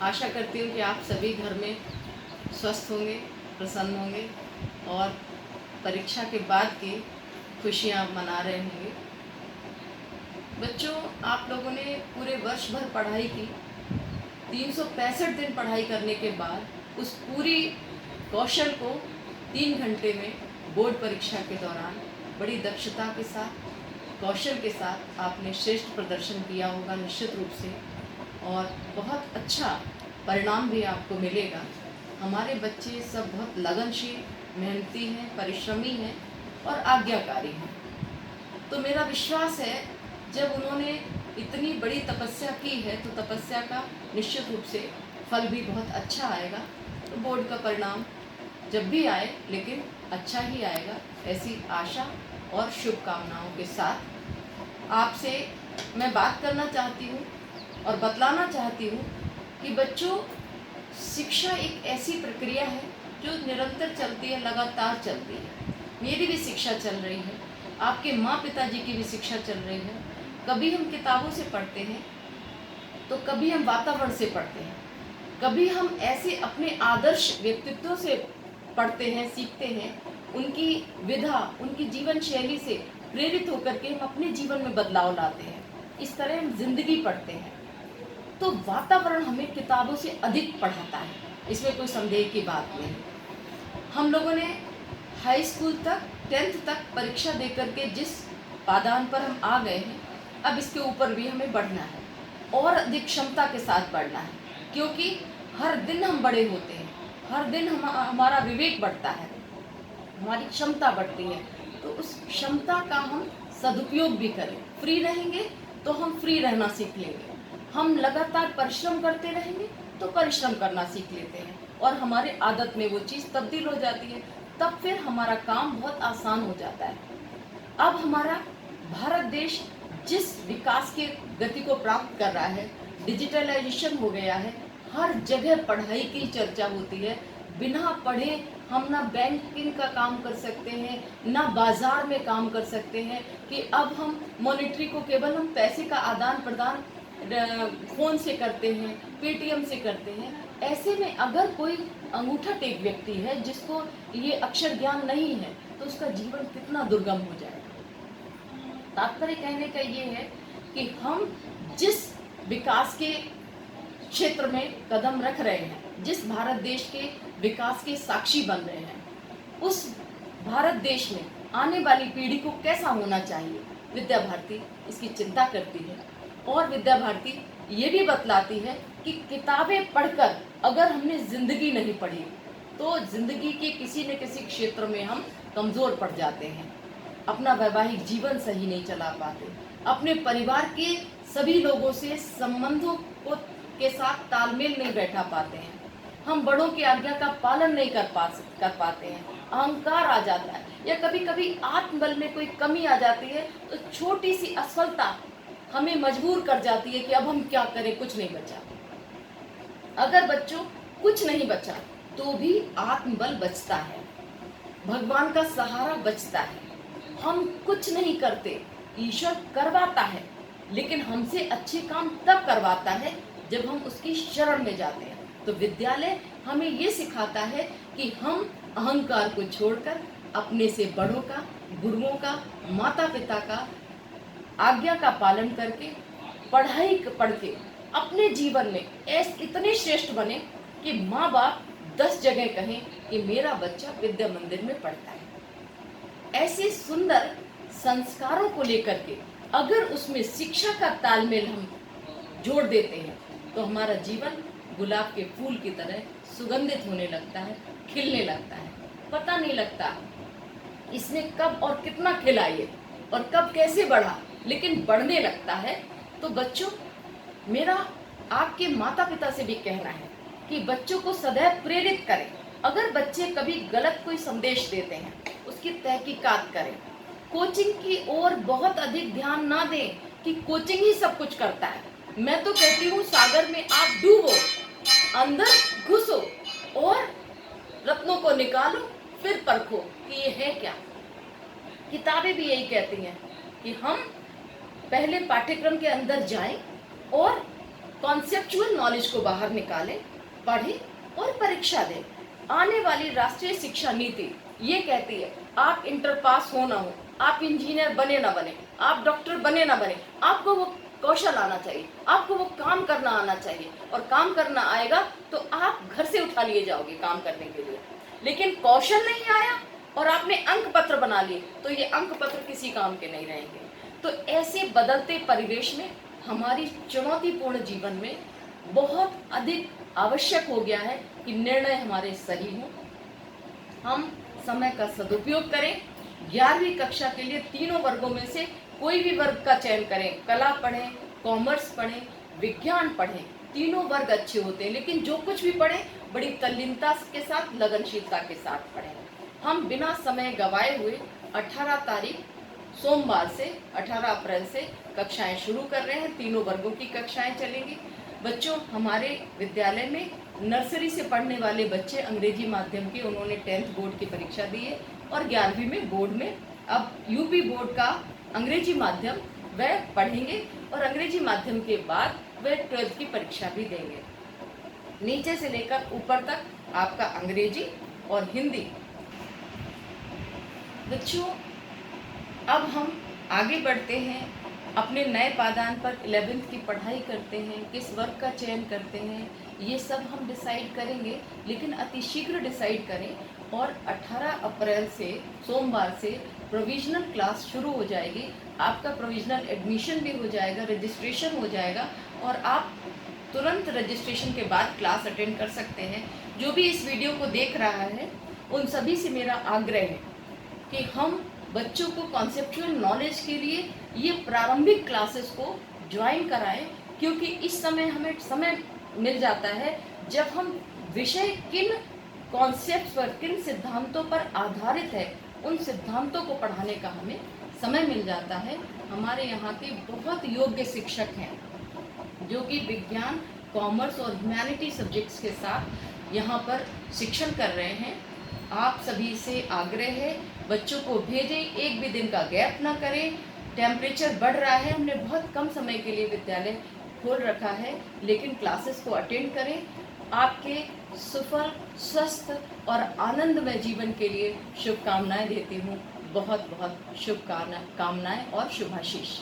आशा करती हूँ कि आप सभी घर में स्वस्थ होंगे, प्रसन्न होंगे और परीक्षा के बाद की खुशियाँ मना रहे होंगे। बच्चों, आप लोगों ने पूरे वर्ष भर पढ़ाई की, 365 दिन पढ़ाई करने के बाद उस पूरी कौशल को 3 घंटे में बोर्ड परीक्षा के दौरान बड़ी दक्षता के साथ, कौशल के साथ आपने श्रेष्ठ प्रदर्शन किया होगा निश्चित रूप से, और बहुत अच्छा परिणाम भी आपको मिलेगा। हमारे बच्चे सब बहुत लगनशील, मेहनती हैं, परिश्रमी हैं और आज्ञाकारी हैं। तो मेरा विश्वास है जब उन्होंने इतनी बड़ी तपस्या की है तो तपस्या का निश्चित रूप से फल भी बहुत अच्छा आएगा। तो बोर्ड का परिणाम जब भी आए लेकिन अच्छा ही आएगा, ऐसी आशा और शुभकामनाओं के साथ आपसे मैं बात करना चाहती हूँ और बतलाना चाहती हूँ कि बच्चों, शिक्षा एक ऐसी प्रक्रिया है जो निरंतर चलती है, लगातार चलती है। मेरी भी शिक्षा चल रही है, आपके माँ पिताजी की भी शिक्षा चल रही है। कभी हम किताबों से पढ़ते हैं तो कभी हम वातावरण से पढ़ते हैं, कभी हम ऐसे अपने आदर्श व्यक्तित्व से पढ़ते हैं, सीखते हैं, उनकी विधा, उनकी जीवन शैली से प्रेरित होकर के हम अपने जीवन में बदलाव लाते हैं। इस तरह हम जिंदगी पढ़ते हैं। तो वातावरण हमें किताबों से अधिक पढ़ाता है, इसमें कोई संदेह की बात नहीं। हम लोगों ने हाई स्कूल तक, 10th तक परीक्षा देकर के जिस पादान पर हम आ गए हैं, अब इसके ऊपर भी हमें बढ़ना है और अधिक क्षमता के साथ बढ़ना है, क्योंकि हर दिन हम बड़े होते हैं, हर दिन हमारा विवेक बढ़ता है, हमारी क्षमता बढ़ती है। तो उस क्षमता का हम सदुपयोग भी करें। फ्री रहेंगे तो हम फ्री रहना सीख लेंगे, हम लगातार परिश्रम करते रहेंगे तो परिश्रम करना सीख लेते हैं और हमारे आदत में वो चीज़ तब्दील हो जाती है। तब फिर हमारा काम बहुत आसान हो जाता है। अब हमारा भारत देश जिस विकास के गति को प्राप्त कर रहा है, डिजिटलाइजेशन हो गया है, हर जगह पढ़ाई की चर्चा होती है। बिना पढ़े हम ना बैंकिंग का काम कर सकते हैं, ना बाजार में काम कर सकते हैं, कि अब हम मॉनेटरी को केवल हम पैसे का आदान प्रदान फ़ोन से करते हैं, पेटीएम से करते हैं। ऐसे में अगर कोई अंगूठा टेक व्यक्ति है जिसको ये अक्षर ज्ञान नहीं है तो उसका जीवन कितना दुर्गम हो जाएगा। तात्पर्य कहने का ये है कि हम जिस विकास के क्षेत्र में कदम रख रहे हैं, जिस भारत देश के विकास के साक्षी बन रहे हैं, उस भारत देश में आने वाली पीढ़ी को कैसा होना चाहिए, विद्या भारती इसकी चिंता करती है। और विद्या भारती ये भी बतलाती है कि किताबें पढ़कर अगर हमने जिंदगी नहीं पढ़ी तो जिंदगी के किसी न किसी क्षेत्र में हम कमज़ोर पड़ जाते हैं, अपना वैवाहिक जीवन सही नहीं चला पाते, अपने परिवार के सभी लोगों से संबंधों को के साथ तालमेल नहीं बैठा पाते हैं, हम बड़ों की आज्ञा का पालन नहीं कर पाते हैं, अहंकार आ जाता है, या कभी कभी आत्मबल में कोई कमी आ जाती है तो छोटी सी असफलता हमें मजबूर कर जाती है कि अब हम क्या करें, कुछ नहीं बचा। अगर बच्चों कुछ नहीं बचा तो भी आत्मबल बचता है, भगवान का सहारा बचता है। हम कुछ नहीं करते, ईश्वर करवाता है, लेकिन हमसे अच्छे काम तब करवाता है जब हम उसकी शरण में जाते हैं। तो विद्यालय हमें ये सिखाता है कि हम अहंकार को छोड़कर अपने से बड़ों का, गुरुओं का, माता पिता का आज्ञा का पालन करके पढ़ाई पढ़ के अपने जीवन में इतने श्रेष्ठ बने कि माँ बाप 10 जगह कहें कि मेरा बच्चा विद्या मंदिर में पढ़ता है। ऐसे सुंदर संस्कारों को लेकर के अगर उसमें शिक्षा का तालमेल हम जोड़ देते हैं तो हमारा जीवन गुलाब के फूल की तरह सुगंधित होने लगता है, खिलने लगता है। पता नहीं लगता इसने कब और कितना खिला ये और कब कैसे बढ़ा, लेकिन बढ़ने लगता है। तो बच्चों, मेरा आपके माता पिता से भी कहना है कि बच्चों को सदैव प्रेरित करें। अगर बच्चे कभी गलत कोई संदेश देते हैं उसकी तहकीकात करें। कोचिंग की ओर बहुत अधिक ध्यान ना दें कि कोचिंग ही सब कुछ करता है। मैं तो कहती हूँ सागर में आप डूबो, अंदर घुसो और रत्नों को निकालो, फिर परखो कि ये है क्या। किताबें भी यही कहती हैं कि हम पहले पाठ्यक्रम के अंदर जाएं और कॉन्सेप्चुअल नॉलेज को बाहर निकालें, पढ़ें और परीक्षा दें। आने वाली राष्ट्रीय शिक्षा नीति ये कहती है आप इंटर पास हो ना हो, आप इंजीनियर बने ना बने, आप डॉक्टर बने ना बने, आपको वो कौशल आना चाहिए, आपको वो काम करना आना चाहिए, और काम करना आएगा तो आप घर से उठा लिए जाओगे काम करने के लिए। लेकिन कौशल नहीं आया और आपने अंक पत्र बना लिए तो ये अंक पत्र किसी काम के नहीं रहेंगे। तो ऐसे बदलते परिवेश में हमारी चुनौतीपूर्ण जीवन में बहुत अधिक आवश्यक हो गया है कि निर्णय हमारे सही हों, हम समय का सदुपयोग करें। 11वीं कक्षा के लिए तीनों वर्गों में से कोई भी वर्ग का चयन करें, कला पढ़ें, कॉमर्स पढ़ें, विज्ञान पढ़ें, तीनों वर्ग अच्छे होते हैं, लेकिन जो कुछ भी पढ़ें बड़ी तल्लीनता के साथ, लगनशीलता के साथ पढ़ें। हम बिना समय गवाए हुए 18 तारीख सोमवार से 18 अप्रैल से कक्षाएं शुरू कर रहे हैं। तीनों वर्गों की कक्षाएं चलेंगी। बच्चों, हमारे विद्यालय में नर्सरी से पढ़ने वाले बच्चे अंग्रेजी माध्यम के, उन्होंने 10th बोर्ड की परीक्षा दी है और 11वीं में बोर्ड में अब यूपी बोर्ड का अंग्रेजी माध्यम वह पढ़ेंगे और अंग्रेजी माध्यम के बाद वह 12th की परीक्षा भी देंगे। नीचे से लेकर ऊपर तक आपका अंग्रेजी और हिंदी। बच्चों, अब हम आगे बढ़ते हैं, अपने नए पायदान पर 11th की पढ़ाई करते हैं, किस वर्ग का चयन करते हैं, ये सब हम डिसाइड करेंगे, लेकिन अतिशीघ्र डिसाइड करें। और 18 अप्रैल से सोमवार से प्रोविजनल क्लास शुरू हो जाएगी। आपका प्रोविजनल एडमिशन भी हो जाएगा, रजिस्ट्रेशन हो जाएगा और आप तुरंत रजिस्ट्रेशन के बाद क्लास अटेंड कर सकते हैं। जो भी इस वीडियो को देख रहा है उन सभी से मेरा आग्रह है कि हम बच्चों को कॉन्सेप्चुअल नॉलेज के लिए ये प्रारंभिक क्लासेस को ज्वाइन कराएं, क्योंकि इस समय हमें समय मिल जाता है जब हम विषय किन कॉन्सेप्ट्स पर, किन सिद्धांतों पर आधारित है, उन सिद्धांतों को पढ़ाने का हमें समय मिल जाता है। हमारे यहाँ के बहुत योग्य शिक्षक हैं जो कि विज्ञान, कॉमर्स और ह्यूमैनिटी सब्जेक्ट्स के साथ यहाँ पर शिक्षण कर रहे हैं। आप सभी से आग्रह है, बच्चों को भेजें, एक भी दिन का गैप ना करें। टेम्परेचर बढ़ रहा है, हमने बहुत कम समय के लिए विद्यालय खोल रखा है, लेकिन क्लासेस को अटेंड करें। आपके सफल, स्वस्थ और आनंदमय जीवन के लिए शुभकामनाएं देती हूँ। बहुत बहुत शुभकामनाएं और शुभाशीष।